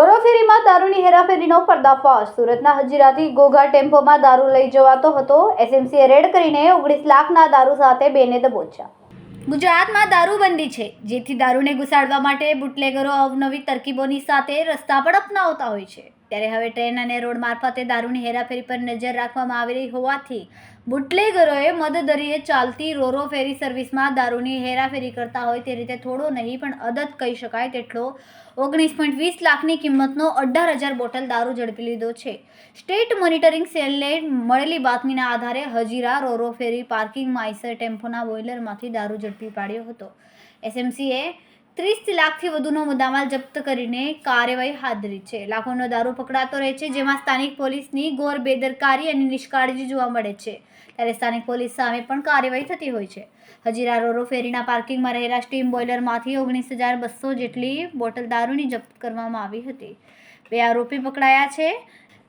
રોરોફેરીમાં દારૂની હેરાફેરીનો પર્દાફાશ। સુરતના હજીરાથી ઘોઘા ટેમ્પોમાં દારૂ લઈ જવાતો હતો। એસએમસીએ રેડ કરીને 19 લાખના દારૂ સાથે બેને દબોચ્યા। ગુજરાતમાં દારૂબંધી છે, જેથી દારૂને ઘુસાડવા માટે બુટલેગરો અવનવી તરકીબોની સાથે રસ્તા પર અપનાવતા હોય છે। ત્યારે હવે ટ્રેન અને રોડ મારફતે દારૂની હેરાફેરી પર નજર રાખવામાં આવી રહી હોવાથી બુટલેગરોએ મદદરીએ ચાલતી રોરો ફેરી સર્વિસમાં દારૂની હેરાફેરી કરતા હોય તે રીતે થોડો નહીં પણ અદદ કહી શકાય તેટલો 19.20 લાખની કિંમતનો 18,000 બોટલ દારૂ ઝડપી લીધો છે। સ્ટેટ મોનિટરિંગ સેલને મળેલી બાતમીના આધારે હજીરા રોરો ફેરી પાર્કિંગમાં આઈસર ટેમ્પોના બોઇલરમાંથી દારૂ ઝડપી પાડ્યો હતો। એસએમસીએ 30 લાખથી વધુનો મુદ્દામાલ જપ્ત કરીને કાર્યવાહી હાથ ધરી છે। લાખોનો દારૂ પકડાતો રહે છે, જેમાં સ્થાનિક પોલીસની ઘોર બેદરકારી અને નિષ્કાળજી જોવા મળે છે, ત્યારે સ્થાનિક પોલીસ સામે પણ કાર્યવાહી થતી હોય છે। હજીરા રોરો ફેરીના પાર્કિંગમાં રહેલા સ્ટીમ બોઇલરમાંથી 19,200 જેટલી બોટલ દારૂની જપ્ત કરવામાં આવી હતી। 2 આરોપી પકડાયા છે,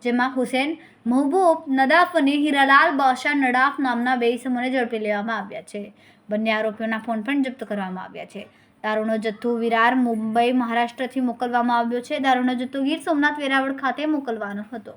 જેમાં હુસેન મહબૂબ નદાફ અને હીરાલાલ બાદશાહ નડાફ નામના 2 ઇસમોને ઝડપી લેવામાં આવ્યા છે। બંને આરોપીઓના ફોન પણ જપ્ત કરવામાં આવ્યા છે। દારૂનો જથ્થો વિરાર મુંબઈ મહારાષ્ટ્રથી મોકલવામાં આવ્યો છે। દારૂનો જથ્થો ગીર સોમનાથ વેરાવળ ખાતે મોકલવાનો હતો।